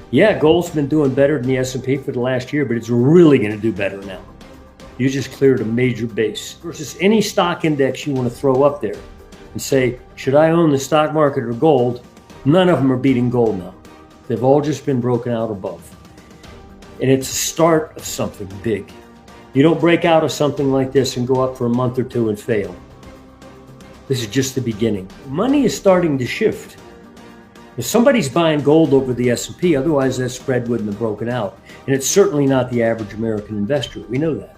Yeah, gold's been doing better than the S&P for the last year, but it's really going to do better now. You just cleared a major base versus any stock index you want to throw up there and say, should I own the stock market or gold? None of them are beating gold now. They've all just been broken out above. And it's the start of something big. You don't break out of something like this and go up for a month or two and fail. This is just the beginning. Money is starting to shift. If somebody's buying gold over the S&P, otherwise that spread wouldn't have broken out. And it's certainly not the average American investor. We know that.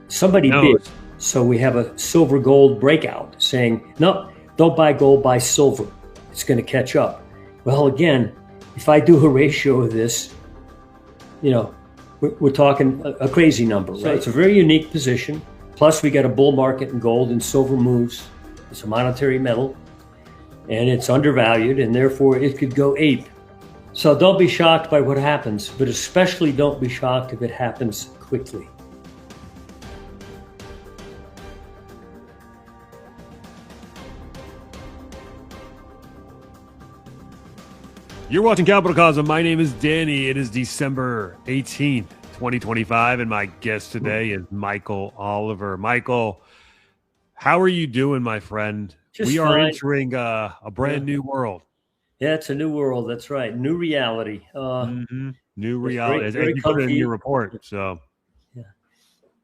Somebody did. So we have a silver gold breakout saying, no, don't buy gold, buy silver. It's going to catch up. Well, again, if I do a ratio of this, we're talking a crazy number, right? So it's a very unique position. Plus, we got a bull market in gold and silver moves. It's a monetary metal, and it's undervalued, and therefore it could go ape. So don't be shocked by what happens, but especially don't be shocked if it happens quickly. You're watching Capital Cosm. My name is Danny. It is December 18th, 2025, and my guest today is Michael Oliver. Michael, how are you doing, my friend? We are entering a brand new world. Yeah, it's a new world. That's right. New reality. New reality, as you put it in your report. So, yeah,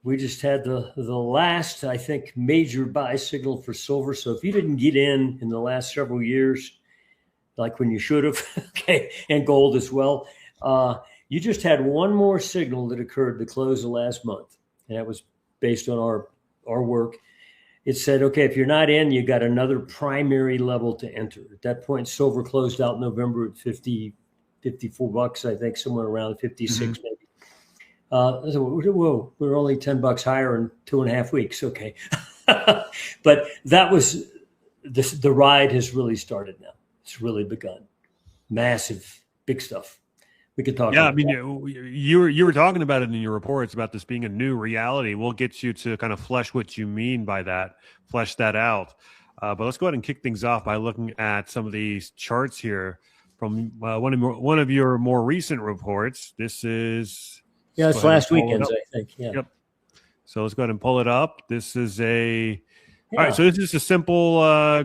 we just had the last, I think, major buy signal for silver. So if you didn't get in the last several years, like when you should have, okay, and gold as well. You just had one more signal that occurred to close the last month, and that was based on our work. It said, okay, if you're not in, you got another primary level to enter. At that point, silver closed out in November at 54 bucks, I think, somewhere around 56 maybe. So, whoa, we're only $10 higher in 2.5 weeks. Okay. But that was, the ride has really started now. It's really begun. Massive, big stuff. We could talk about that. You were talking about it in your reports about this being a new reality. We'll get you to kind of flesh what you mean by that, flesh that out. But let's go ahead and kick things off by looking at some of these charts here from one of your more recent reports. This is... Yeah, it's last weekend's, I think. Yeah. Yep. So let's go ahead and pull it up. This is a... Yeah. All right, so this is a simple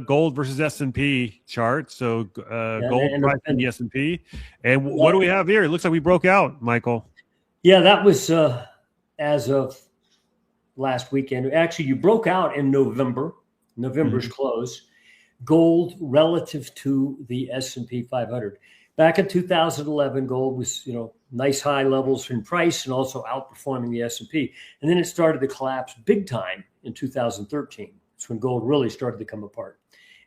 gold versus S&P chart. So gold price in the S&P. And what do we have here? It looks like we broke out, Michael. Yeah, that was as of last weekend. Actually, you broke out in November. November's close. Gold relative to the S&P 500. Back in 2011, gold was, nice high levels in price and also outperforming the S&P. And then it started to collapse big time in 2013. It's when gold really started to come apart.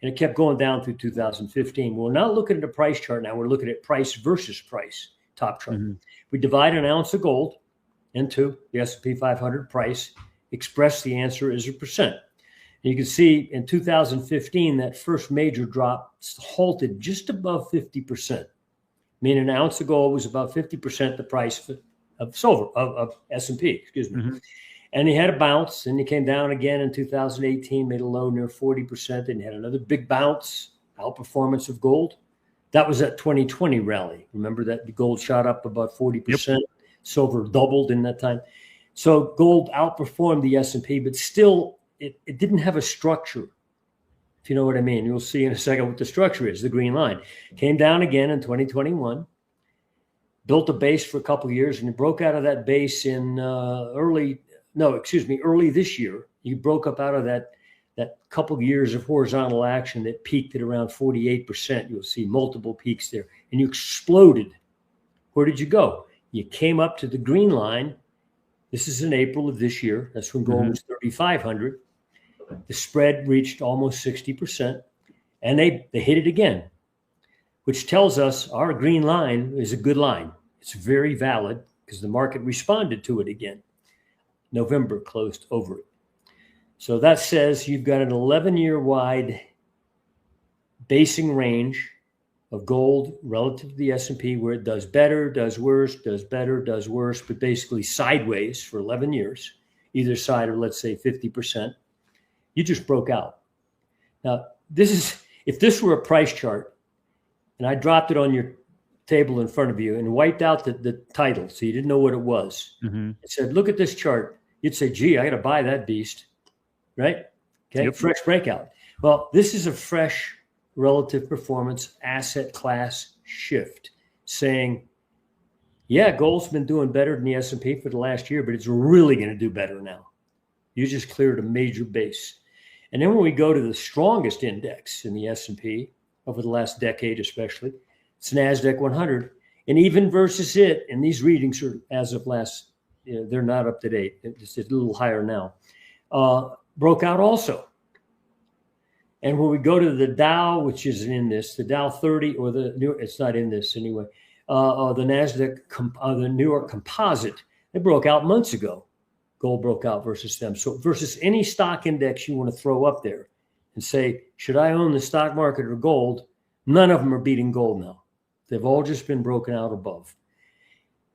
And it kept going down through 2015. We're not looking at a price chart now. We're looking at price versus price, top chart. We divide an ounce of gold into the S&P 500 price, express the answer as a percent. And you can see in 2015, that first major drop halted just above 50%. Meaning an ounce of gold was about 50% the price of silver, of S&P, excuse me. And he had a bounce, and he came down again in 2018, made a low near 40%, and he had another big bounce, outperformance of gold. That was that 2020 rally. Remember that the gold shot up about 40%, yep. Silver doubled in that time. So gold outperformed the S&P, but still it didn't have a structure, if you know what I mean. You'll see in a second what the structure is, the green line. Came down again in 2021, built a base for a couple of years, and it broke out of that base in early this year. You broke up out of that couple of years of horizontal action that peaked at around 48%. You'll see multiple peaks there. And you exploded. Where did you go? You came up to the green line. This is in April of this year. That's when gold was 3,500. The spread reached almost 60%. And they hit it again, which tells us our green line is a good line. It's very valid because the market responded to it again. November closed over it. So that says you've got an 11-year wide basing range of gold relative to the S&P where it does better, does worse, does better, does worse, but basically sideways for 11 years, either side of, let's say, 50%. You just broke out. Now, if this were a price chart and I dropped it on your table in front of you and wiped out the title, so you didn't know what it was, and said, look at this chart, you'd say, gee, I got to buy that beast, right? Okay, yep. Fresh breakout. Well, this is a fresh relative performance asset class shift, saying, yeah, gold's been doing better than the S&P for the last year, but it's really going to do better now. You just cleared a major base. And then when we go to the strongest index in the S&P over the last decade especially, it's NASDAQ 100. And even versus it, and these readings are as of last, they're not up to date. It's a little higher now. Broke out also. And when we go to the Dow, which is in this, the Dow 30 or it's not in this anyway, the NASDAQ, the New York Composite, they broke out months ago. Gold broke out versus them. So versus any stock index you want to throw up there and say, should I own the stock market or gold? None of them are beating gold now. They've all just been broken out above.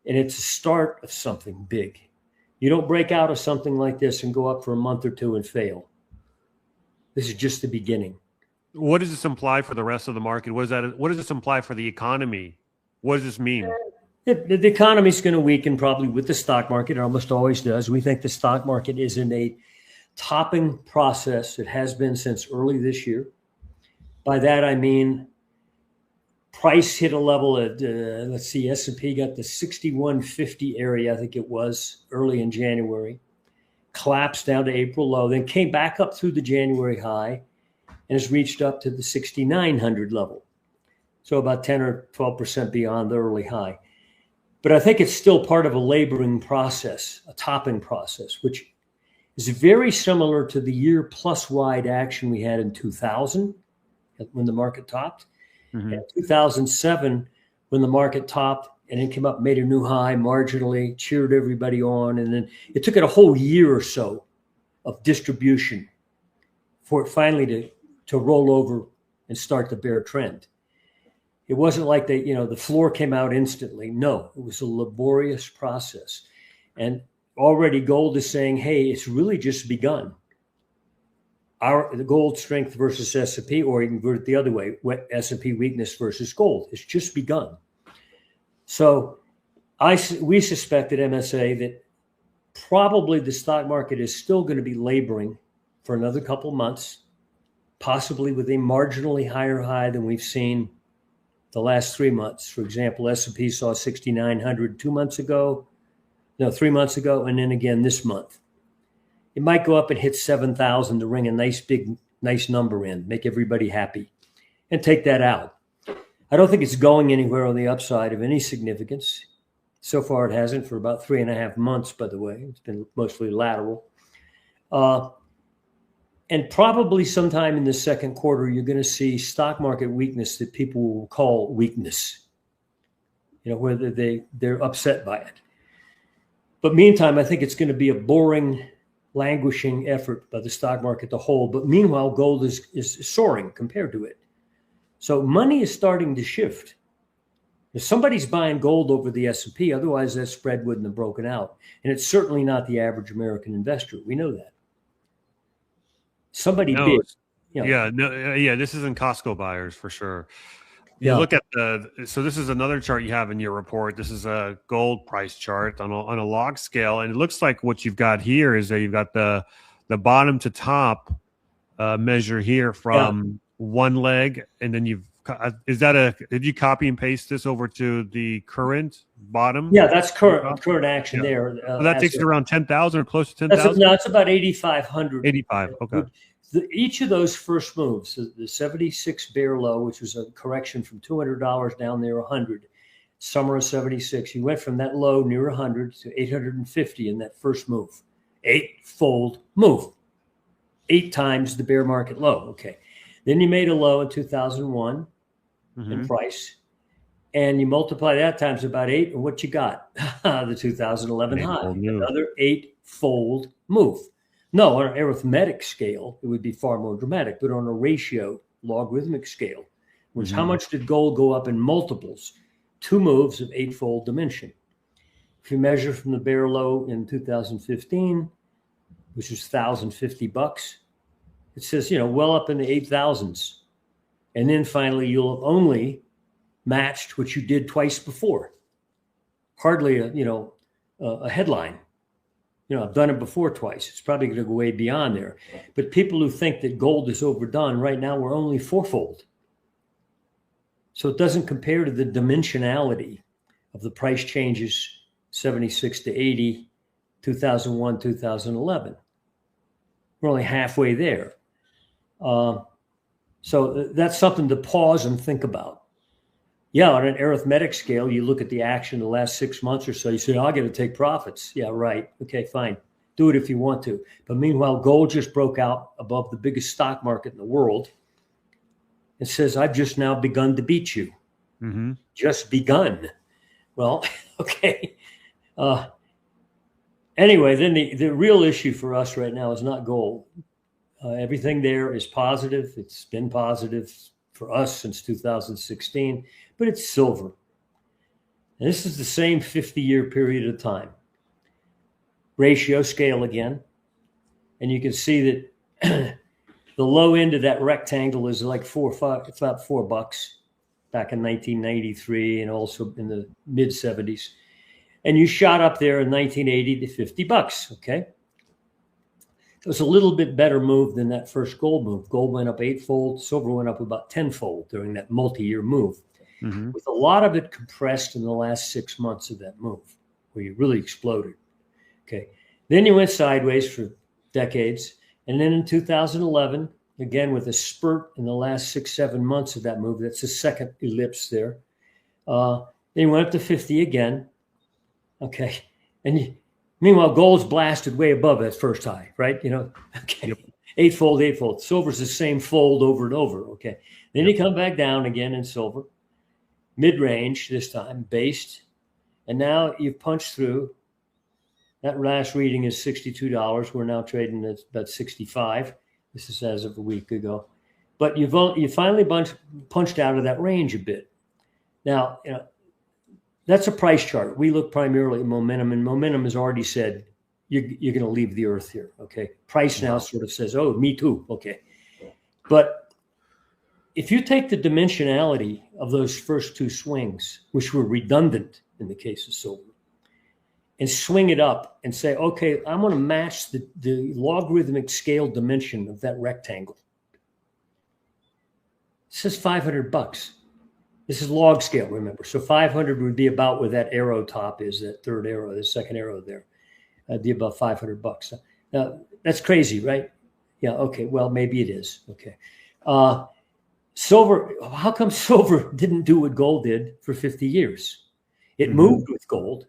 And it's a start of something big. You don't break out of something like this and go up for a month or two and fail. This is just the beginning. What does this imply for the rest of the market? What does this imply for the economy? What does this mean? The economy is going to weaken probably with the stock market. It almost always does. We think the stock market is in a topping process. It has been since early this year. By that, I mean price hit a level at, let's see, S&P got the 6150 area, I think it was, early in January. Collapsed down to April low, then came back up through the January high and has reached up to the 6,900 level. So about 10 or 12% beyond the early high. But I think it's still part of a laboring process, a topping process, which is very similar to the year plus wide action we had in 2000 when the market topped. Mm-hmm. In 2007, when the market topped and it came up, made a new high marginally, cheered everybody on. And then it took it a whole year or so of distribution for it finally to roll over and start the bear trend. It wasn't like the floor came out instantly. No, it was a laborious process. And already gold is saying, hey, it's really just begun. The gold strength versus S&P, or you can convert it the other way, S&P weakness versus gold. It's just begun. So we suspect at MSA that probably the stock market is still going to be laboring for another couple months, possibly with a marginally higher high than we've seen the last 3 months. For example, S&P saw 6,900 3 months ago, and then again this month. It might go up and hit 7,000 to ring a nice number in, make everybody happy, and take that out. I don't think it's going anywhere on the upside of any significance. So far, it hasn't for about 3.5 months, by the way. It's been mostly lateral. And probably sometime in the second quarter, you're going to see stock market weakness that people will call weakness, whether they're upset by it. But meantime, I think it's going to be a boring, languishing effort by the stock market to hold. But meanwhile, gold is soaring compared to it. So money is starting to shift. If somebody's buying gold over the S&P, otherwise that spread wouldn't have broken out. And it's certainly not the average American investor. We know that. Somebody big. This isn't Costco buyers for sure. You look at so this is another chart you have in your report. This is a gold price chart on a log scale. And it looks like what you've got here is that you've got the bottom to top measure here from one leg. And then did you copy and paste this over to the current bottom? Yeah, that's current action there. So that takes it around 10,000 or close to 10,000? No, it's about 8,500. 85, okay. Each of those first moves, the 76 bear low, which was a correction from $200 down there, 100, summer of 76, you went from that low near 100 to 850 in that first move. 8-fold move. 8 times the bear market low. Okay. Then you made a low in 2001 in price, and you multiply that times about 8, and what you got? The 2011 high. Another 8-fold move. No, on an arithmetic scale, it would be far more dramatic, but on a ratio, logarithmic scale, which how much did gold go up in multiples? 2 moves of 8-fold dimension. If you measure from the bear low in 2015, which was $1,050, it says, well up in the 8,000s. And then finally, you'll only matched what you did twice before. Hardly a headline. I've done it before twice. It's probably going to go way beyond there. But people who think that gold is overdone, right now we're only fourfold. So it doesn't compare to the dimensionality of the price changes 76 to 80, 2001, 2011. We're only halfway there. So that's something to pause and think about. Yeah, on an arithmetic scale, you look at the action the last 6 months or so, you say, I got to take profits. Yeah, right. Okay, fine. Do it if you want to. But meanwhile, gold just broke out above the biggest stock market in the world. It says, I've just now begun to beat you. Mm-hmm. Just begun. Well, okay. Anyway, then the real issue for us right now is not gold. Everything there is positive. It's been positive for us since 2016, but it's silver. And this is the same 50-year period of time. Ratio scale again. And you can see that the low end of that rectangle is like it's about $4 back in 1993 and also in the mid 70s. And you shot up there in 1980 to $50, okay? It was a little bit better move than that first gold move. Gold went up 8-fold, silver went up about 10-fold during that multi-year move, with a lot of it compressed in the last 6 months of that move, where you really exploded. Okay. Then you went sideways for decades. And then in 2011, again, with a spurt in the last 6-7 months of that move, that's the second ellipse there. Then you went up to 50 again. Okay. And meanwhile, gold's blasted way above that first high, right? Okay. Yep. 8-fold. Silver's the same fold over and over. Okay. Then you come back down again in silver, mid-range this time, based. And now you've punched through. That last reading is $62. We're now trading at about $65. This is as of a week ago. But you finally punched out of that range a bit. Now, that's a price chart. We look primarily at momentum, and momentum has already said you're going to leave the earth here. Okay. Price now sort of says, oh, me too. Okay. But if you take the dimensionality of those first two swings, which were redundant in the case of silver, and swing it up and say, okay, I'm going to match the logarithmic scale dimension of that rectangle. It says $500. This is log scale, remember. So 500 would be about where that arrow top is, that third arrow, the second arrow there. That'd be about $500. Now, that's crazy, right? Yeah, okay, well, maybe it is. Okay. Silver, how come silver didn't do what gold did for 50 years? It moved with gold,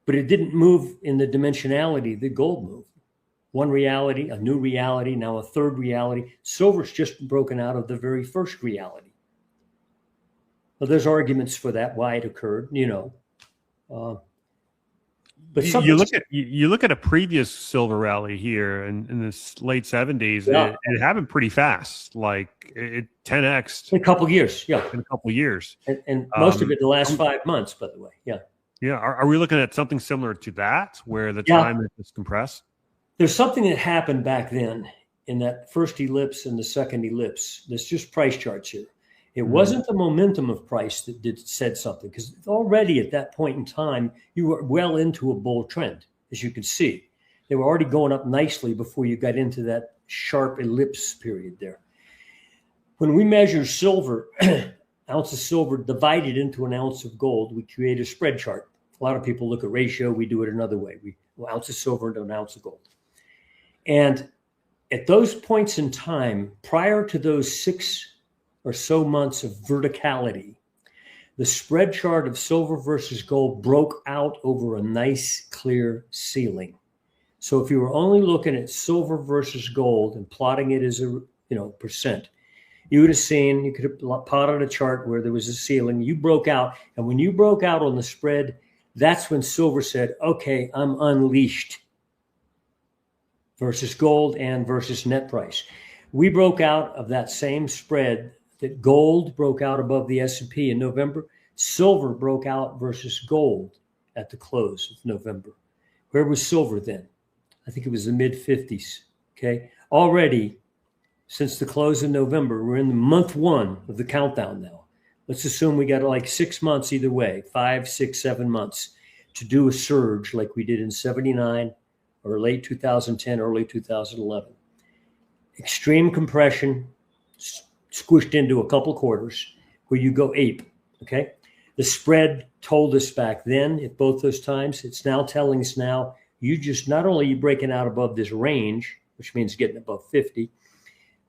but it didn't move in the dimensionality that gold moved. One reality, a new reality, now a third reality. Silver's just broken out of the very first reality. Well, there's arguments for that, why it occurred, but you look at a previous silver rally here in the late 70s. Yeah. It happened pretty fast, like it 10x in a couple of years. Yeah, in a couple of years, and most of it the last 5 months, by the way. Yeah, yeah. Are we looking at something similar to that, where the time is compressed? There's something that happened back then in that first ellipse and the second ellipse. There's just price charts here. It wasn't the momentum of price that said something, because already at that point in time, you were well into a bull trend, as you can see. They were already going up nicely before you got into that sharp ellipse period there. When we measure silver, ounce of silver divided into an ounce of gold, we create a spread chart. A lot of people look at ratio. We do it another way. We ounce of silver into an ounce of gold. And at those points in time, prior to those 6 or so months of verticality, the spread chart of silver versus gold broke out over a nice clear ceiling. So if you were only looking at silver versus gold and plotting it as a percent, you would have seen, you could have plotted a chart where there was a ceiling. You broke out, and when you broke out on the spread, that's when silver said, okay, I'm unleashed, versus gold and versus net price. We broke out of that same spread that gold broke out above the S&P in November. Silver broke out versus gold at the close of November. Where was silver then? I think it was the mid-50s, okay? Already, since the close of November, we're in the month 1 of the countdown now. Let's assume we got like 6 months either way, 5, 6, 7 months to do a surge like we did in 79 or late 2010, early 2011. Extreme compression squished into a couple quarters where you go ape, okay? The spread told us back then at both those times. It's now telling us now, you just not only you breaking out above this range, which means getting above 50,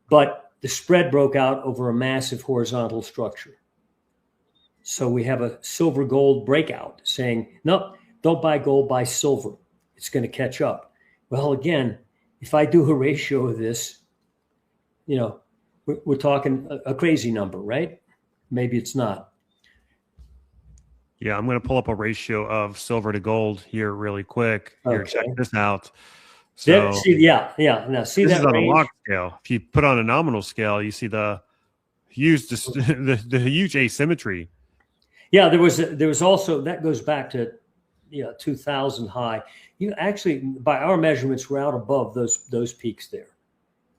but the spread broke out over a massive horizontal structure. So we have a silver gold breakout saying, no, don't buy gold, buy silver. It's going to catch up. Well, again, if I do a ratio of this, you know, we're talking a crazy number, right? Maybe it's not. Yeah, I'm going to pull up a ratio of silver to gold here really quick. Here, Okay. check this out. So yeah. Now see this that is on range? a log scale. If you put on a nominal scale, you see the huge the huge asymmetry. Yeah, there was also, that goes back to 2000 high. You actually, by our measurements, we're out above those peaks there.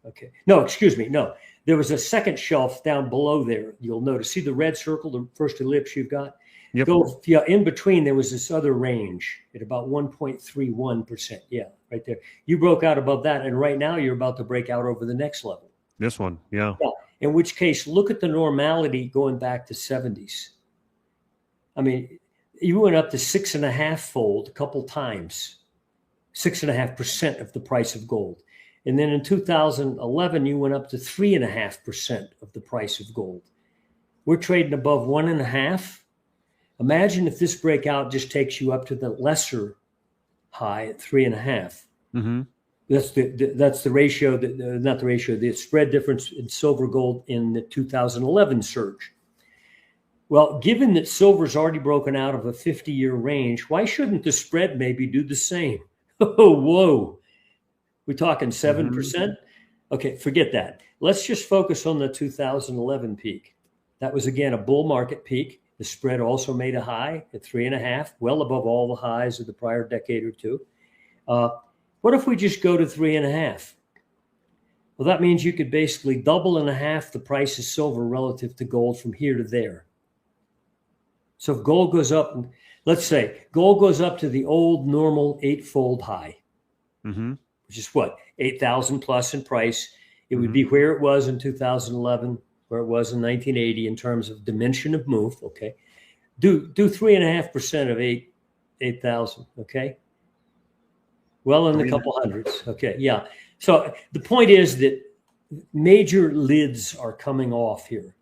Okay. No, excuse me. No, there was a second shelf down below there. You'll notice. See the red circle, the first ellipse you've got? Yep. In between, there was this other range at about 1.31%. Yeah, right there. You broke out above that, and right now you're about to break out over the next level. This one, yeah. In which case, look at the normality going back to 70s. I mean, you went up to 6.5 fold a couple times, 6.5% of the price of gold. And then in 2011, you went up to 3.5% of the price of gold. We're trading above 1.5. Imagine if this breakout just takes you up to the lesser high at 3.5. Mm-hmm. That's the ratio, not the ratio, the spread difference in silver gold in the 2011 surge. Well, given that silver's already broken out of a 50-year range, why shouldn't the spread maybe do the same? Oh, whoa. We're talking 7%? Mm-hmm. Okay, forget that. Let's just focus on the 2011 peak. That was, again, a bull market peak. The spread also made a high at 3.5, well above all the highs of the prior decade or two. What if we just go to 3.5? Well, that means you could basically double and a half the price of silver relative to gold from here to there. So if gold goes up, let's say gold goes up to the old normal 8-fold high, mm-hmm. which is what, 8,000 plus in price. It would be where it was in 2011, where it was in 1980 in terms of dimension of move. Okay, do 3.5% of 8,000. Okay, well in the couple hundreds. Okay, yeah. So the point is that major lids are coming off here.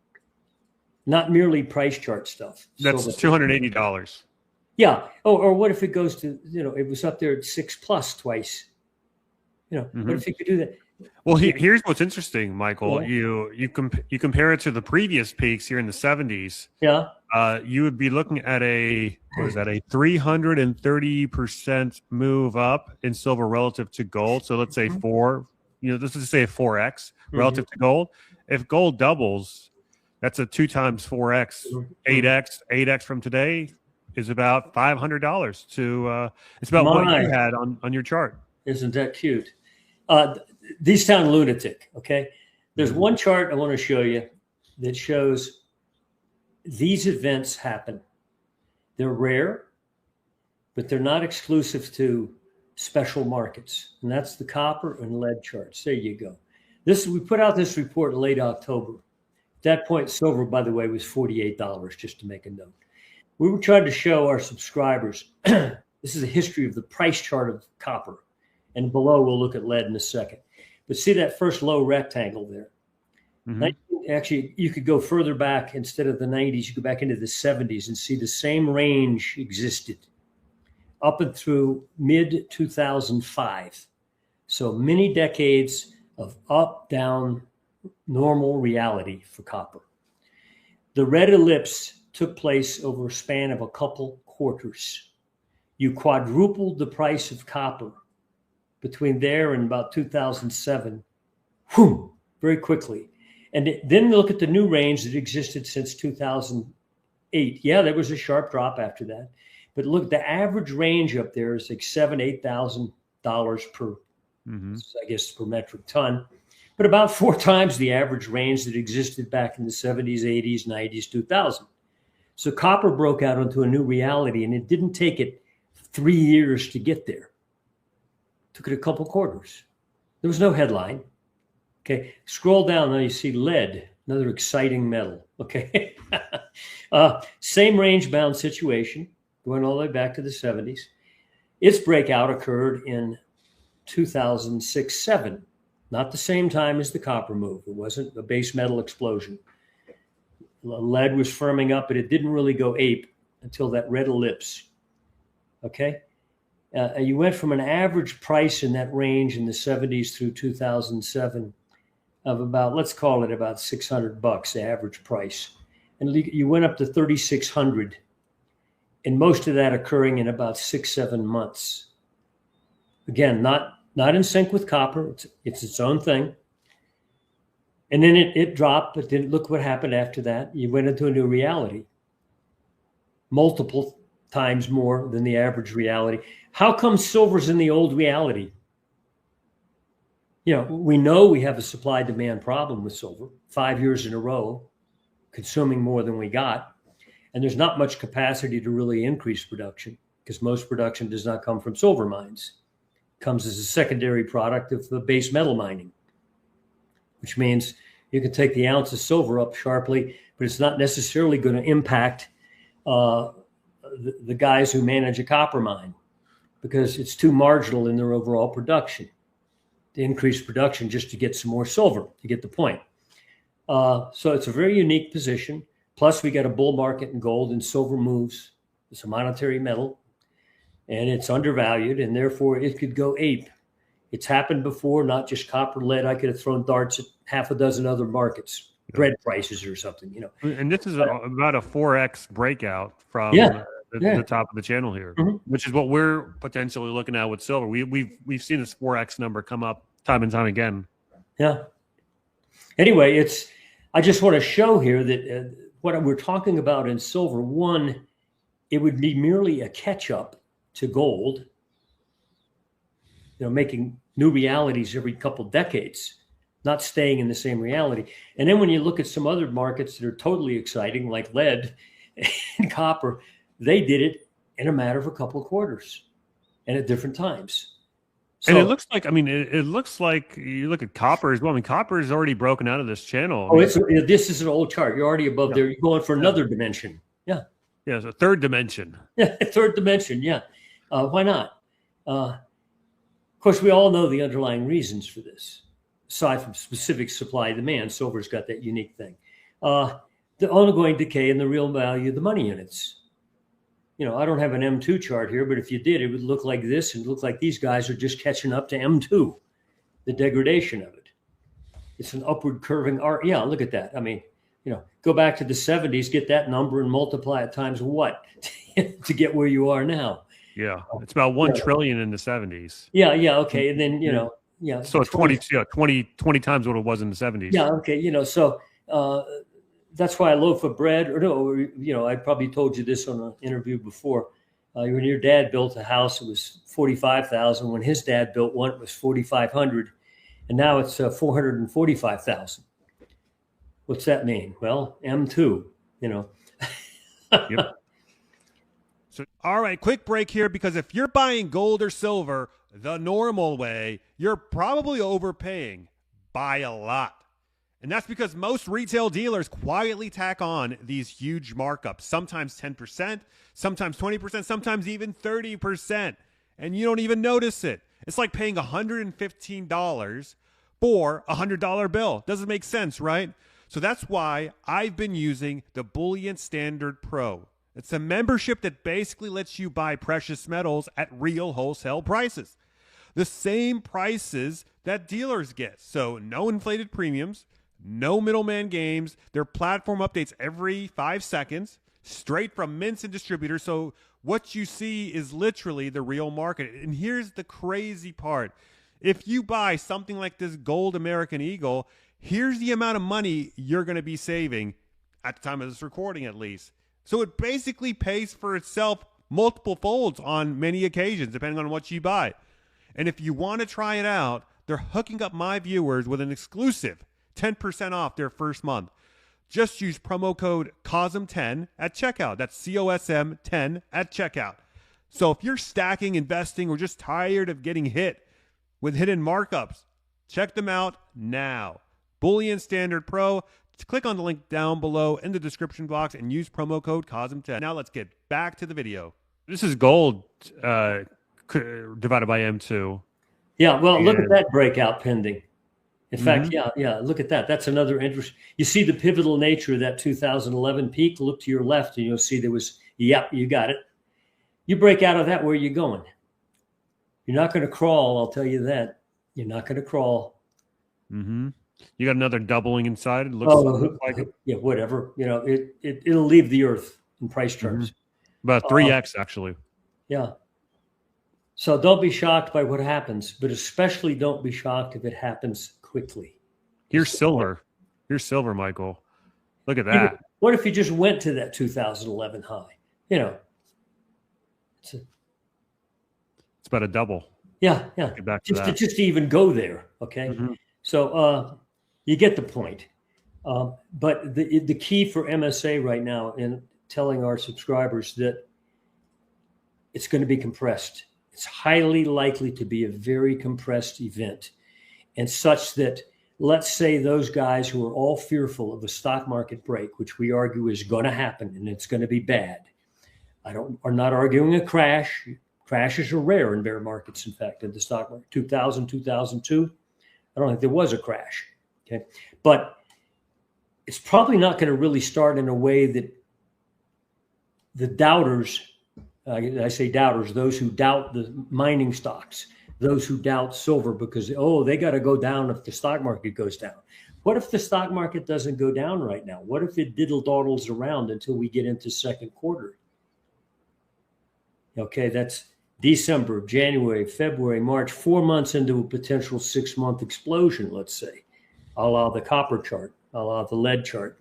Not merely price chart stuff. That's $280. Yeah. Oh, or what if it goes to, it was up there at 6+ twice. What if you could do that? Well, here's what's interesting, Michael. Yeah. You compare it to the previous peaks here in the 70s. Yeah. You would be looking at a 330% move up in silver relative to gold. So let's say let's just say a 4x relative to gold. If gold doubles, that's a 2 times 4x, 8x from today is about $500 to, it's about what you had on your chart. Isn't that cute? These sound lunatic. Okay. There's one chart I want to show you that shows these events happen. They're rare, but they're not exclusive to special markets. And that's the copper and lead charts. There you go. We put out this report in late October. At that point, silver, by the way, was $48, just to make a note. We were trying to show our subscribers, this is a history of the price chart of copper. And below, we'll look at lead in a second. But see that first low rectangle there? Mm-hmm. Actually, you could go further back. Instead of the 90s, you go back into the 70s and see the same range existed up and through mid-2005. So many decades of up, down, normal reality for copper. The red ellipse took place over a span of a couple quarters. You quadrupled the price of copper between there and about 2007, very quickly. And then look at the new range that existed since 2008. Yeah, there was a sharp drop after that. But look, the average range up there is like $7,000, $8,000 per, I guess, per metric ton. But about 4 times the average range that existed back in the 70s, 80s, 90s, 2000. So copper broke out into a new reality, and it didn't take it 3 years to get there. It took it a couple quarters. There was no headline. Okay, scroll down now, you see lead, another exciting metal. Okay, same range-bound situation, going all the way back to the 70s. Its breakout occurred in 2006-07, not the same time as the copper move. It wasn't a base metal explosion. Lead was firming up, but it didn't really go ape until that red ellipse. Okay, you went from an average price in that range in the 70s through 2007 of about, let's call it about $600, the average price, and you went up to 3,600, and most of that occurring in about 6-7 months. Again, not in sync with copper. It's its own thing. And then it dropped, but then look what happened after that. You went into a new reality, multiple times more than the average reality. How come silver's in the old reality? You know, we know we have a supply-demand problem with silver, 5 years in a row, consuming more than we got. And there's not much capacity to really increase production because most production does not come from silver mines. It comes as a secondary product of the base metal mining, which means you can take the ounce of silver up sharply, but it's not necessarily going to impact the guys who manage a copper mine because it's too marginal in their overall production. To increase production just to get some more silver, to get the point. So it's a very unique position. Plus, we got a bull market in gold, and silver moves. It's a monetary metal, and it's undervalued, and therefore it could go ape. It's happened before, not just copper, lead. I could have thrown darts at half a dozen other markets, bread prices or something, you know. And this is about a 4x breakout from the top of the channel here, which is what we're potentially looking at with silver. We've seen this 4x number come up time and time again. Yeah. Anyway, I just want to show here that what we're talking about in silver, one, it would be merely a catch up to gold, you know, making new realities every couple decades, not staying in the same reality. And then when you look at some other markets that are totally exciting, like lead and copper, they did it in a matter of a couple of quarters and at different times. So, and it looks like, I mean, it looks like you look at copper as well. I mean, copper is already broken out of this channel. This is an old chart. You're already above there. You're going for another dimension. Yeah. Yeah, it's a third dimension. Yeah, third dimension. Yeah. Why not? Of course, we all know the underlying reasons for this. Aside from specific supply demand, silver's got that unique thing. The ongoing decay in the real value of the money units. You know, I don't have an M2 chart here, but if you did, it would look like this and look like these guys are just catching up to M2, the degradation of it. It's an upward curving arc. Yeah, look at that. I mean, you know, go back to the 70s, get that number and multiply it times what to get where you are now. Yeah, it's about 1 trillion in the 70s. Yeah, okay. And then, you know, yeah. So it's 20 times what it was in the 70s. Yeah, okay. You know, so that's why a loaf of bread, I probably told you this on an interview before. When your dad built a house, it was $45,000. When his dad built one, it was $4,500, and now it's $445,000. What's that mean? Well, M2. You know. Yep. So, all right, quick break here because if you're buying gold or silver the normal way, you're probably overpaying by a lot. And that's because most retail dealers quietly tack on these huge markups, sometimes 10%, sometimes 20%, sometimes even 30%. And you don't even notice it. It's like paying $115 for a $100 bill. Doesn't make sense, right? So that's why I've been using the Bullion Standard Pro. It's a membership that basically lets you buy precious metals at real wholesale prices. The same prices that dealers get. So no inflated premiums. No middleman games. Their platform updates every 5 seconds, straight from mints and distributors. So what you see is literally the real market. And here's the crazy part. If you buy something like this gold American Eagle, here's the amount of money you're going to be saving at the time of this recording, at least. So it basically pays for itself multiple folds on many occasions, depending on what you buy. And if you want to try it out, they're hooking up my viewers with an exclusive 10% off their first month. Just use promo code COSM10 at checkout. That's COSM 10 at checkout. So if you're stacking, investing, or just tired of getting hit with hidden markups, check them out now. Boolean Standard Pro. Click on the link down below in the description box and use promo code COSM10. Now let's get back to the video. This is gold divided by M2. Yeah, well, look at that breakout pending. In fact, yeah, look at that. That's another interest. You see the pivotal nature of that 2011 peak. Look to your left and you'll see there was, yep, you got it. You break out of that, where are you going? You're not going to crawl, I'll tell you that. You're not going to crawl. You got another doubling inside. It looks like it. Yeah, whatever. You know, it'll leave the earth in price terms. About 3x, actually. Yeah. So don't be shocked by what happens, but especially don't be shocked if it happens quickly. Here's silver. Here's silver, Michael. Look at that. What if you just went to that 2011 high? You know, it's about a double. Yeah. Get back to just to even go there. Okay. So you get the point. But the key for MSA right now in telling our subscribers that it's going to be compressed. It's highly likely to be a very compressed event, and such that, let's say, those guys who are all fearful of a stock market break, which we argue is going to happen and it's going to be bad. Are not arguing a crash. Crashes are rare in bear markets. In fact, in the stock market, 2000, 2002, I don't think there was a crash. Okay, but it's probably not going to really start in a way that the doubters. I say doubters, those who doubt the mining stocks, those who doubt silver because, they got to go down if the stock market goes down. What if the stock market doesn't go down right now? What if it diddle-daddles around until we get into second quarter? Okay, that's December, January, February, March, 4 months into a potential 6-month explosion, let's say, a la the copper chart, a la the lead chart.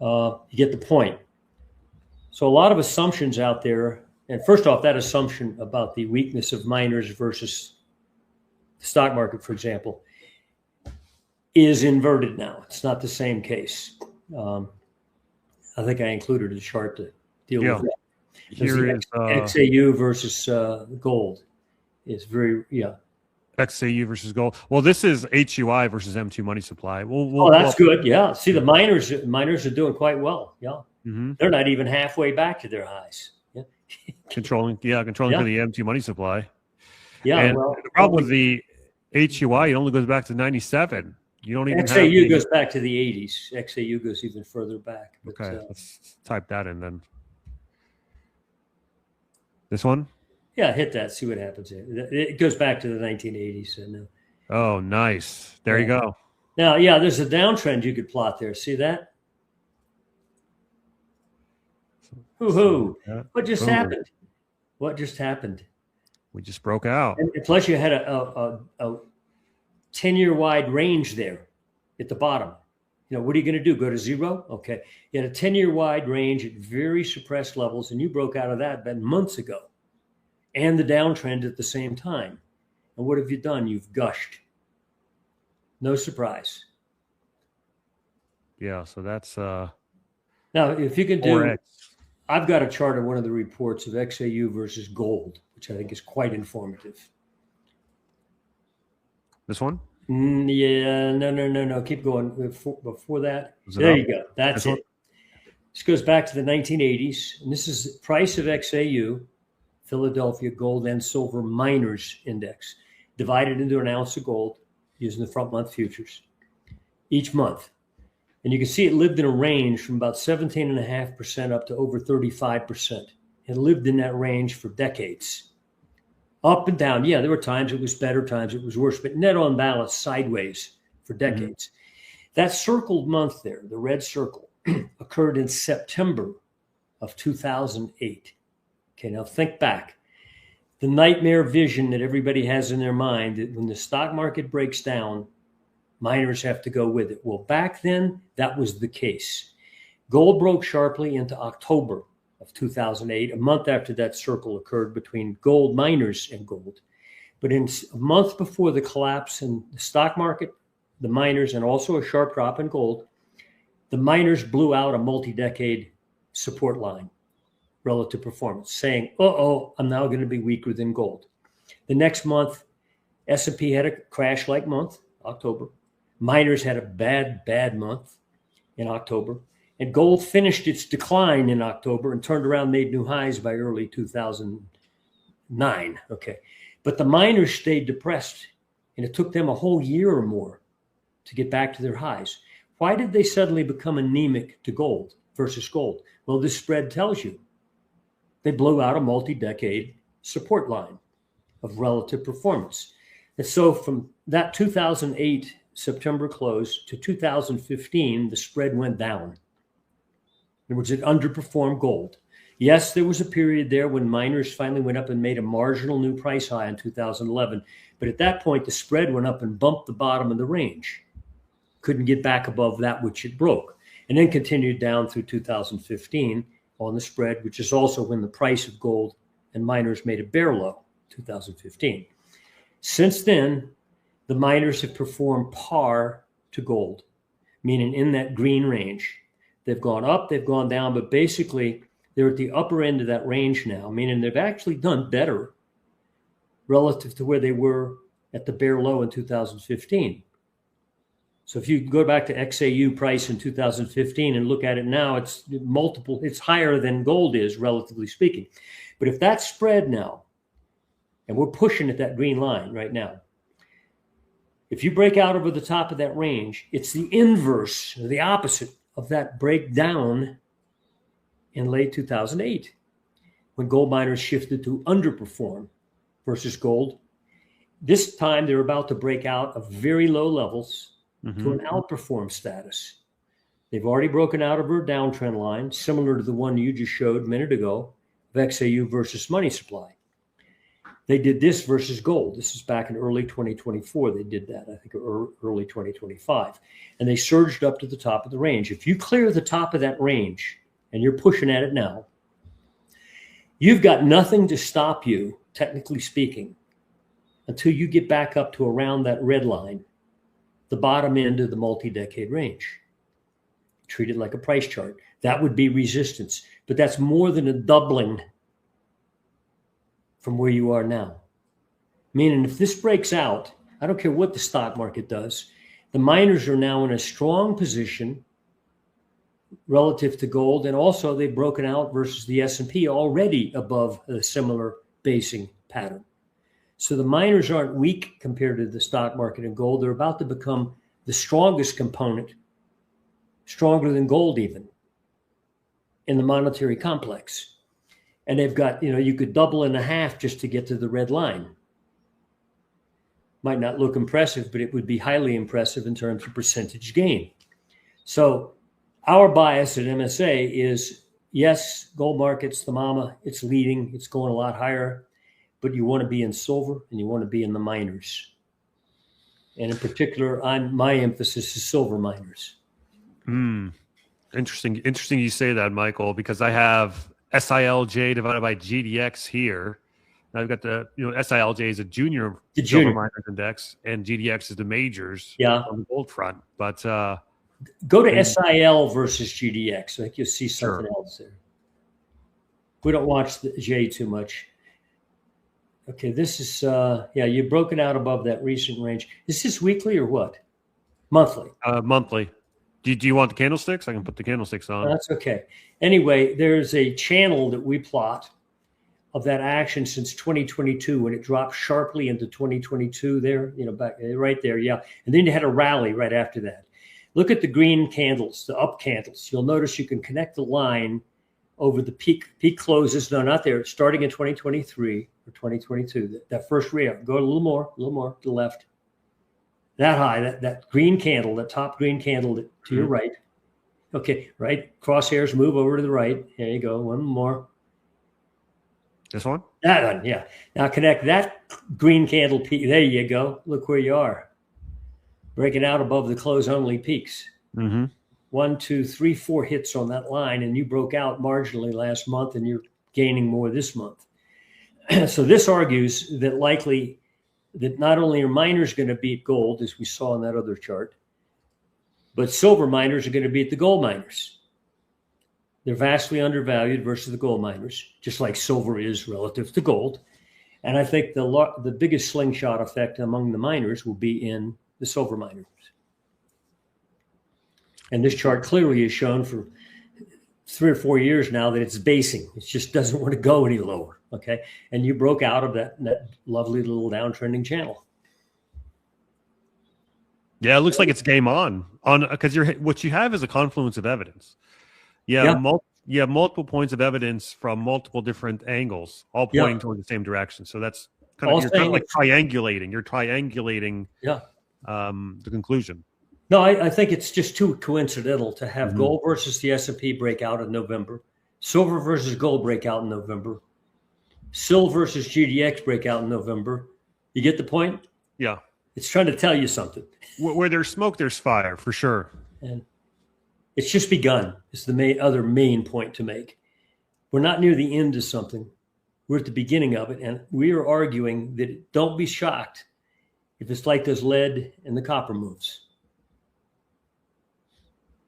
You get the point. So a lot of assumptions out there. And first off, that assumption about the weakness of miners versus the stock market, for example, is inverted now. It's not the same case. I think I included a chart to deal with that. Here is XAU versus gold is very, XAU versus gold. Well, this is HUI versus M2 money supply. That's good. Yeah. See, the miners are doing quite well. Yeah. They're not even halfway back to their highs. Yeah. controlling for the M2 money supply. Yeah. And the problem with the HUI, it only goes back to 97. You don't even XAU goes back to the 80s. XAU goes even further back. But, okay. Let's type that in then. This one? Yeah, hit that. See what happens here. It goes back to the 1980s. So oh, nice. There you go. Now, yeah, there's a downtrend you could plot there. See that? Hoo-hoo. What just happened? What just happened? We just broke out. And plus, you had a 10-year wide range there at the bottom. What are you going to do? Go to zero? Okay. You had a 10-year wide range at very suppressed levels, and you broke out of that months ago. And the downtrend at the same time. And what have you done? You've gushed. No surprise. Yeah, so that's now if you can do 4X. I've got a chart of one of the reports of XAU versus gold, which I think is quite informative. This one? Yeah, no. Keep going. Before that, there you go. That's it. This goes back to the 1980s, and this is the price of XAU, Philadelphia Gold and Silver Miners Index, divided into an ounce of gold using the front month futures each month. And you can see it lived in a range from about 17.5% up to over 35%. It lived in that range for decades. Up and down. Yeah, there were times it was better, times it was worse, but net on balance, sideways for decades. That circled month there, the red circle, occurred in September of 2008. Okay, now think back. The nightmare vision that everybody has in their mind that when the stock market breaks down, miners have to go with it. Well, back then, that was the case. Gold broke sharply into October of 2008, a month after that circle occurred between gold miners and gold. But in a month before the collapse in the stock market, the miners, and also a sharp drop in gold, the miners blew out a multi-decade support line, relative performance, saying, I'm now going to be weaker than gold. The next month, S&P had a crash-like month, October. Miners had a bad month in October. And gold finished its decline in October and turned around, made new highs by early 2009. Okay. But the miners stayed depressed, and it took them a whole year or more to get back to their highs. Why did they suddenly become anemic to gold versus gold? Well, this spread tells you. They blew out a multi-decade support line of relative performance. And so from that 2008 September close to 2015, the spread went down. In other words, it underperformed gold. Yes, there was a period there when miners finally went up and made a marginal new price high in 2011. But at that point, the spread went up and bumped the bottom of the range. Couldn't get back above that which it broke. And then continued down through 2015 on the spread, which is also when the price of gold and miners made a bear low, 2015. Since then, the miners have performed par to gold, meaning in that green range. They've gone up, they've gone down, but basically they're at the upper end of that range now, meaning they've actually done better relative to where they were at the bear low in 2015. So if you go back to XAU price in 2015 and look at it now, it's multiple, it's higher than gold is, relatively speaking. But if that spread now, and we're pushing at that green line right now, if you break out over the top of that range, it's the inverse, the opposite of that breakdown in late 2008, when gold miners shifted to underperform versus gold. This time they're about to break out of very low levels to an outperform status. They've already broken out of our downtrend line, similar to the one you just showed a minute ago, of XAU versus money supply. They did this versus gold. This is back in early 2024. They did that, I think, early 2025. And they surged up to the top of the range. If you clear the top of that range, and you're pushing at it now, you've got nothing to stop you, technically speaking, until you get back up to around that red line, the bottom end of the multi-decade range. Treat it like a price chart. That would be resistance. But that's more than a doubling from where you are now. Meaning if this breaks out, I don't care what the stock market does, the miners are now in a strong position relative to gold, and also they've broken out versus the S&P already above a similar basing pattern. So the miners aren't weak compared to the stock market and gold. They're about to become the strongest component, stronger than gold even, in the monetary complex. And they've got, you could double and a half just to get to the red line. Might not look impressive, but it would be highly impressive in terms of percentage gain. So our bias at MSA is, yes, gold market's the mama, it's leading, it's going a lot higher, but you want to be in silver and you want to be in the miners. And in particular, my emphasis is silver miners. Interesting you say that, Michael, because I have SILJ divided by GDX here. Now I've got the, SILJ is a junior silver miners index, and GDX is the majors on the gold front. But go to SIL versus GDX. I think you'll see something else there. We don't watch the J too much. Okay, this is, you've broken out above that recent range. Is this weekly or what? Monthly? Monthly. Do you want the candlesticks? I can put the candlesticks on. That's okay. Anyway, there's a channel that we plot of that action since 2022 when it dropped sharply into 2022 there, back right there. Yeah. And then you had a rally right after that. Look at the green candles, the up candles. You'll notice you can connect the line over the peak closes. No, not there. Starting in 2023 or 2022, that first re-up. Go a little more to the left. That high, that green candle, that top green candle to your right. Okay, right. Crosshairs move over to the right. There you go. One more. This one? That one, yeah. Now connect that green candle peak. There you go. Look where you are. Breaking out above the close only peaks. 1, 2, 3, 4 hits on that line, and you broke out marginally last month, and you're gaining more this month. So this argues that likely that not only are miners going to beat gold, as we saw in that other chart, But silver miners are going to beat the gold miners. They're vastly undervalued versus the gold miners, just like silver is relative to gold. And I think the biggest slingshot effect among the miners will be in the silver miners. And this chart clearly has shown for 3 or 4 years now that it's basing. It just doesn't want to go any lower. Okay. And you broke out of that lovely little downtrending channel. Yeah, it looks like it's game on because what you have is a confluence of evidence. You have multiple points of evidence from multiple different angles, all pointing toward the same direction. So that's kind of like triangulating. You're triangulating the conclusion. No, I think it's just too coincidental to have gold versus the S&P breakout in November, silver versus gold breakout in November, silver versus GDX breakout in November. You get the point? Yeah. It's trying to tell you something. Where there's smoke, there's fire, for sure. And it's just begun. It's the other main point to make. We're not near the end of something. We're at the beginning of it. And we are arguing that don't be shocked if it's like those lead and the copper moves.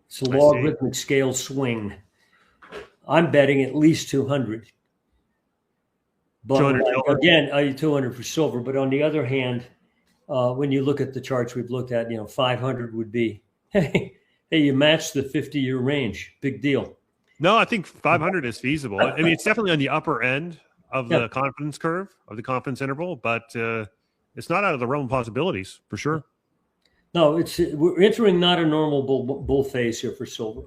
It's a logarithmic scale swing. I'm betting at least 200. But again, 200 for silver. But on the other hand, when you look at the charts we've looked at, 500 would be, hey, you match the 50-year range. Big deal. No, I think 500 is feasible. I mean, it's definitely on the upper end of the confidence curve, of the confidence interval, but it's not out of the realm of possibilities, for sure. No, we're entering not a normal bull phase here for silver.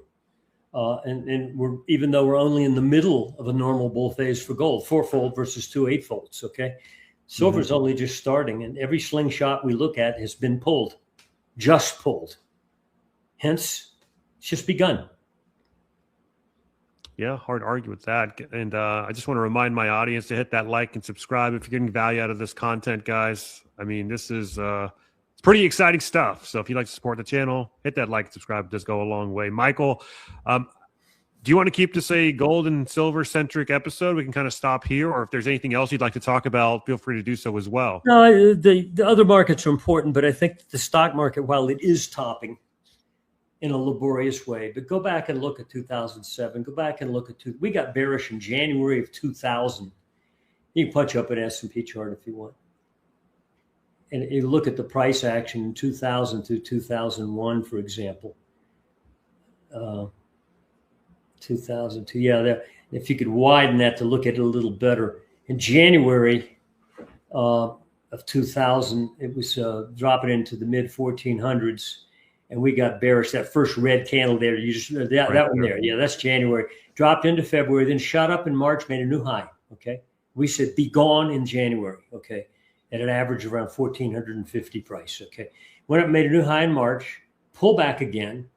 And even though we're only in the middle of a normal bull phase for gold, 4-fold versus 2 8-folds, okay? Silver's only just starting, and every slingshot we look at has been pulled, just pulled. Hence, it's just begun. Yeah, hard to argue with that. And I just want to remind my audience to hit that like and subscribe if you're getting value out of this content, guys. I mean, this is it's pretty exciting stuff. So if you'd like to support the channel, hit that like and subscribe. It does go a long way. Michael, do you want to keep this a gold and silver centric episode? We can kind of stop here, or if there's anything else you'd like to talk about, feel free to do so as well. No, the other markets are important, but I think the stock market, while it is topping in a laborious way, but go back and look at 2007. Go back and look at we got bearish in January of 2000. You can punch up an S&P chart if you want, and you look at the price action in 2000 to 2001, for example. 2002, if you could widen that to look at it a little better. In January of 2000, it was dropping into the mid 1400s, and we got bearish. That first red candle there, that one there, that's January. Dropped into February, then shot up in March, made a new high. Okay, we said be gone in January. Okay, at an average around 1450 price. Okay, went up, made a new high in March, pull back again,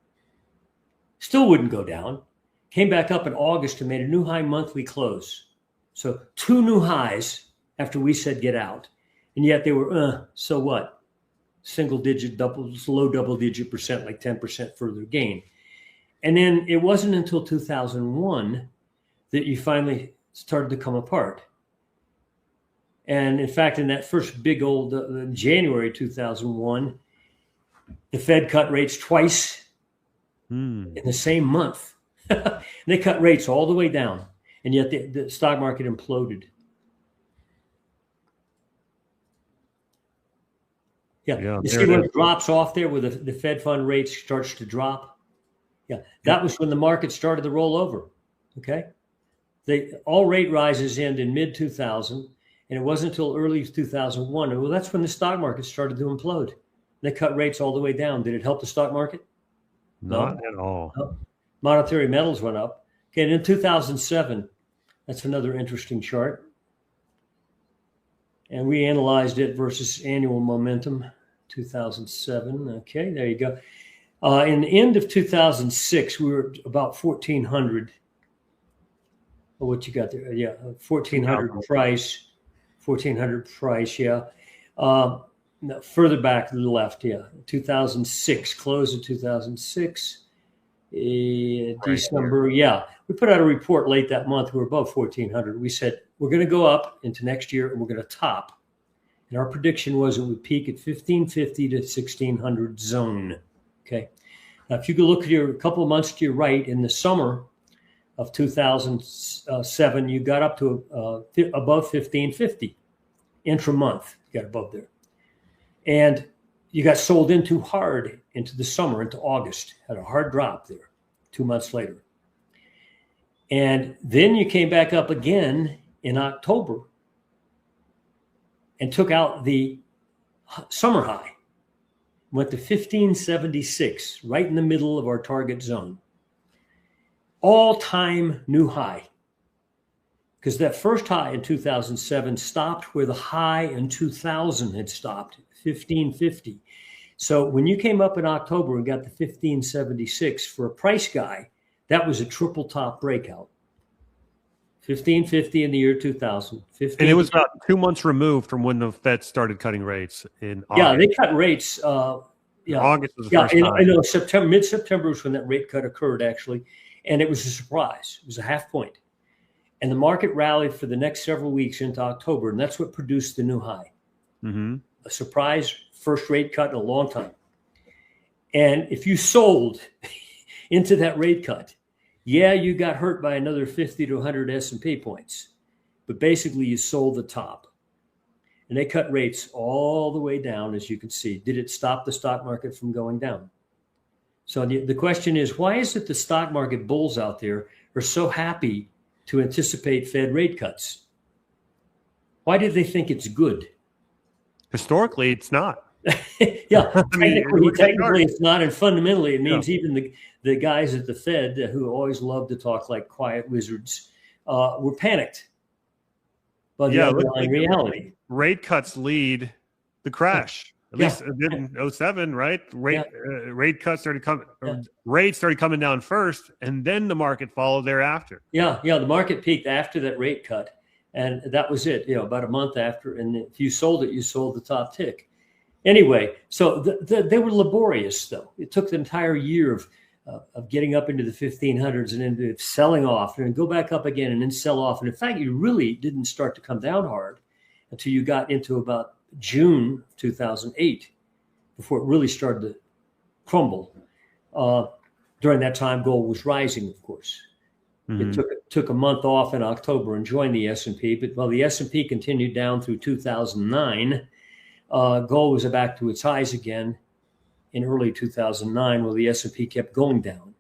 still wouldn't go down. Came back up in August and made a new high monthly close. So 2 new highs after we said get out. And yet they were, so what? Low double digit percent, like 10% further gain. And then it wasn't until 2001 that you finally started to come apart. And in fact, in that first big old January 2001, the Fed cut rates twice in the same month. They cut rates all the way down, and yet the stock market imploded. You see when it drops off there, where the Fed fund rate starts to drop? That was when the market started to roll over. Okay? All rate rises end in mid-2000, and it wasn't until early 2001. Well, that's when the stock market started to implode. They cut rates all the way down. Did it help the stock market? Not at all. No. Monetary metals went up. Okay, and in 2007, that's another interesting chart. And we analyzed it versus annual momentum, 2007. Okay, there you go. In the end of 2006, we were about 1,400. Oh, what you got there? 1,400 price. 1,400 price, No, further back to the left, 2006, close of 2006. December, we put out a report late that month. We were above 1,400. We said we're going to go up into next year and we're going to top. And our prediction was it would peak at 1,550 to 1,600 zone. Okay, Now, if you could look at a couple of months to your right, in the summer of 2007, you got up to above 1550 intra-month. You got above there. And you got sold in too hard into the summer, into August. Had a hard drop there 2 months later. And then you came back up again in October and took out the summer high. Went to 1576, right in the middle of our target zone. All-time new high. Because that first high in 2007 stopped where the high in 2000 had stopped, 1550. So when you came up in October and got the 1576 for a price guy, that was a triple top breakout. 1550 in the year 2000. And it was about 2 months removed from when the Fed started cutting rates in August. Yeah, they cut rates. August was the first time. I know mid-September was when that rate cut occurred, actually. And it was a surprise. It was a half point. And the market rallied for the next several weeks into October, and that's what produced the new high. Mm-hmm. A surprise first rate cut in a long time. And if you sold into that rate cut, yeah, you got hurt by another 50 to 100 S&P points, but basically you sold the top. And they cut rates all the way down, as you can see. Did it stop the stock market from going down? So the question is, why is it the stock market bulls out there are so happy to anticipate Fed rate cuts? Why did they think it's good? Historically, it's not. Yeah, I mean, technically it's not, and fundamentally it means even the guys at the Fed who always love to talk like quiet wizards were panicked by the underlying reality. Rate cuts lead the crash. At least it did in 07, right? Rate cuts started coming. Rates started coming down first, and then the market followed thereafter. Yeah. The market peaked after that rate cut, and that was it. About a month after, and if you sold it, you sold the top tick. Anyway, so they were laborious, though. It took the entire year of getting up into the 1500s and then selling off, and then go back up again, and then sell off. And in fact, you really didn't start to come down hard until you got into about June 2008, before it really started to crumble. During that time, gold was rising, of course. Mm-hmm. It took a month off in October and joined the S&P, but while the S&P continued down through 2009, gold was back to its highs again in early 2009, while the S&P kept going down.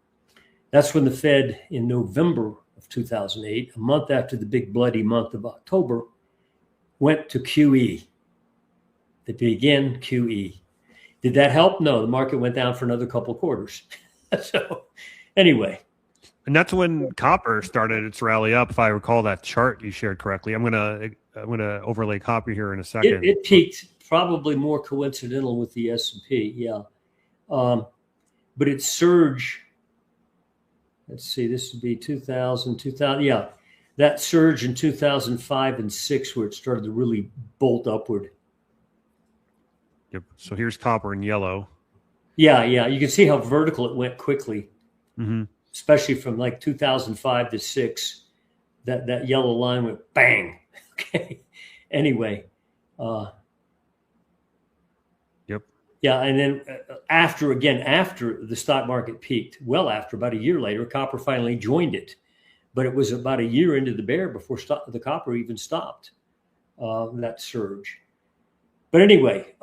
That's when the Fed, in November of 2008, a month after the big bloody month of October, went to QE. They began QE. Did that help? No, the market went down for another couple of quarters. So anyway. And that's when copper started its rally up, if I recall that chart you shared correctly. I'm gonna overlay copper here in a second. It peaked, probably more coincidental with the S&P, yeah. But it surged. Let's see, this would be 2000, yeah. That surge in 2005 and 6 where it started to really bolt upward. Yep. So here's copper in yellow. Yeah. You can see how vertical it went quickly, mm-hmm. especially from like 2005 to 6. That yellow line went bang. Okay. Anyway. Yep. Yeah, and then after the stock market peaked, well after, about a year later, copper finally joined it. But it was about a year into the bear before the copper even stopped that surge. But anyway,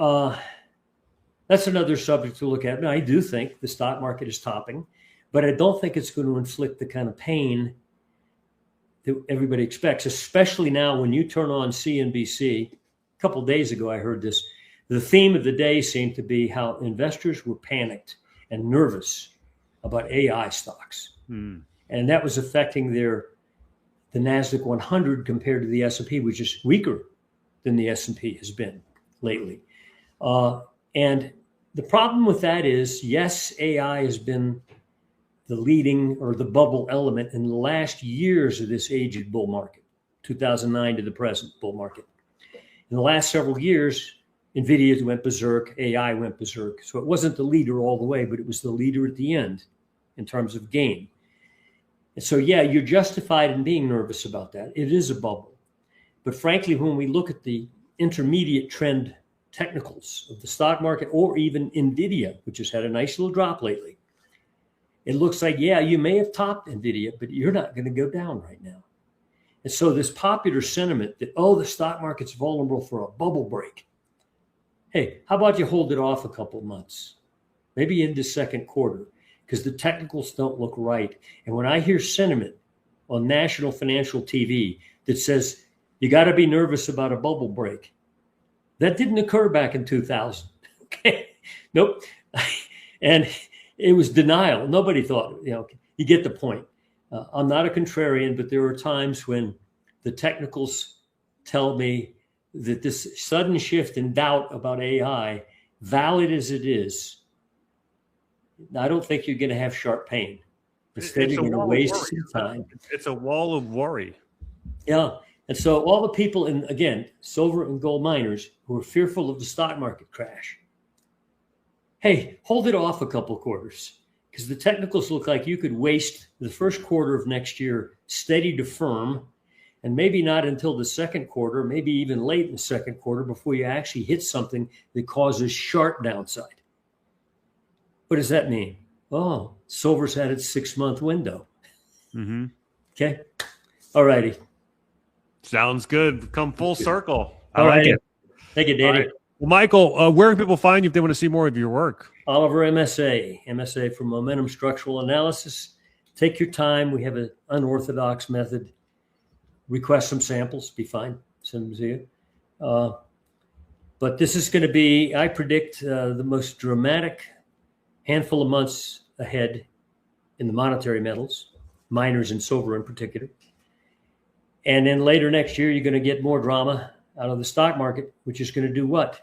that's another subject to look at. Now, I do think the stock market is topping, but I don't think it's going to inflict the kind of pain that everybody expects, especially now when you turn on CNBC. A couple of days ago, I heard this. The theme of the day seemed to be how investors were panicked and nervous about AI stocks. And that was affecting the NASDAQ 100 compared to the S&P, which is weaker than the S&P has been lately. And the problem with that is, yes, AI has been the leading or the bubble element in the last years of this aged bull market, 2009 to the present bull market. In the last several years, NVIDIA went berserk, AI went berserk. So it wasn't the leader all the way, but it was the leader at the end in terms of gain. And so, yeah, you're justified in being nervous about that. It is a bubble. But frankly, when we look at the intermediate trend technicals of the stock market, or even NVIDIA, which has had a nice little drop lately, it looks like, yeah, you may have topped NVIDIA, but you're not going to go down right now. And so this popular sentiment that, oh, the stock market's vulnerable for a bubble break. Hey, how about you hold it off a couple of months, maybe into second quarter, because the technicals don't look right. And when I hear sentiment on national financial TV that says you got to be nervous about a bubble break, that didn't occur back in 2000. Okay, nope. And it was denial. Nobody thought, you get the point. I'm not a contrarian, but there are times when the technicals tell me that this sudden shift in doubt about AI, valid as it is, I don't think you're going to have sharp pain. Instead, you're going to waste some time. It's a wall of worry. Yeah. And so all the people, and again, silver and gold miners who are fearful of the stock market crash, hey, hold it off a couple quarters, because the technicals look like you could waste the first quarter of next year steady to firm, and maybe not until the second quarter, maybe even late in the second quarter before you actually hit something that causes sharp downside. What does that mean? Oh, silver's had its 6-month window. Mm-hmm. Okay. All righty. Sounds good. Come full circle. I like it. Thank you, Danny. Right. Well, Michael, where can people find you if they want to see more of your work? Oliver MSA for Momentum Structural Analysis. Take your time. We have an unorthodox method. Request some samples. Be fine. Send them to you. But this is going to be, I predict, the most dramatic handful of months ahead in the monetary metals, miners and silver in particular. And then later next year, you're going to get more drama out of the stock market, which is going to do what?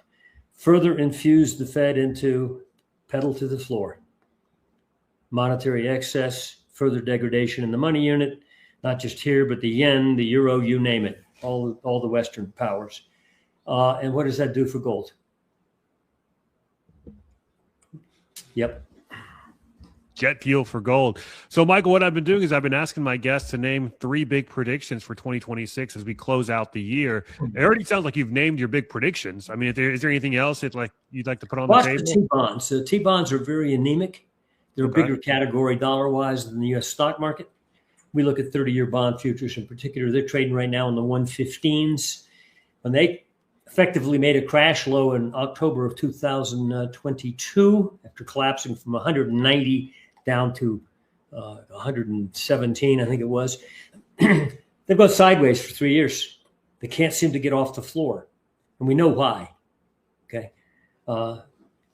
Further infuse the Fed into pedal to the floor. Monetary excess, further degradation in the money unit, not just here, but the yen, the euro, you name it, all the Western powers. And what does that do for gold? Yep. Jet fuel for gold. So, Michael, what I've been doing is I've been asking my guests to name 3 big predictions for 2026 as we close out the year. It already sounds like you've named your big predictions. I mean, is there anything else you'd like to put on the table? The T-bonds. So T-bonds are very anemic. They're a bigger category dollar-wise than the U.S. stock market. We look at 30-year bond futures in particular. They're trading right now in the 115s. When they effectively made a crash low in October of 2022 after collapsing from 190 down to 117, I think it was. They've gone sideways for 3 years. They can't seem to get off the floor. And we know why. Okay.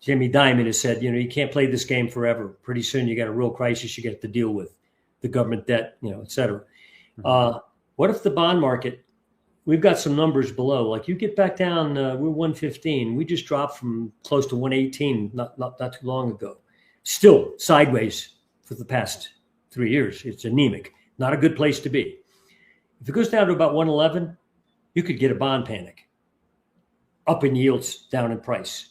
Jamie Dimon has said, you can't play this game forever. Pretty soon you got a real crisis you get to deal with, the government debt, et cetera. What if the bond market, we've got some numbers below, like you get back down, we're 115. We just dropped from close to 118 not too long ago. Still sideways for the past 3 years. It's anemic, not a good place to be. If it goes down to about 111, you could get a bond panic, up in yields, down in price.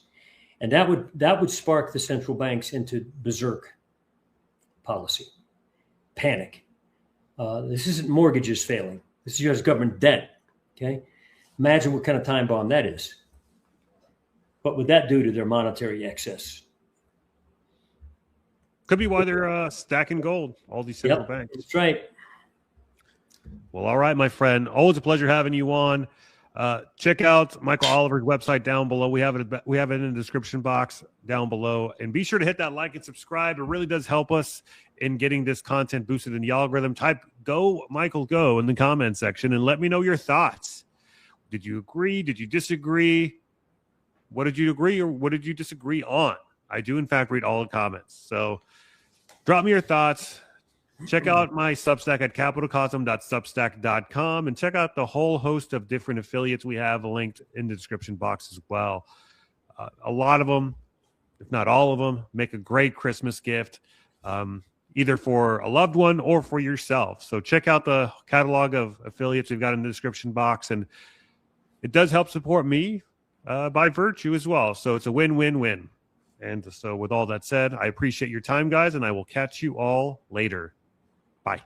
And that would spark the central banks into berserk policy, panic. This isn't mortgages failing. This is just government debt. Okay. Imagine what kind of time bomb that is. What would that do to their monetary excess? Could be why they're stacking gold, all these central banks. That's right. Well, all right, my friend. Always a pleasure having you on. Check out Michael Oliver's website down below. We have it in the description box down below. And be sure to hit that like and subscribe. It really does help us in getting this content boosted in the algorithm. Type "Go, Michael, go" in the comment section and let me know your thoughts. Did you agree? Did you disagree? What did you agree or what did you disagree on? I do, in fact, read all the comments. So drop me your thoughts. Check out my Substack at capitalcosm.substack.com and check out the whole host of different affiliates we have linked in the description box as well. A lot of them, if not all of them, make a great Christmas gift, either for a loved one or for yourself. So check out the catalog of affiliates we've got in the description box, and it does help support me by virtue as well. So it's a win-win-win. And so with all that said, I appreciate your time, guys, and I will catch you all later. Bye.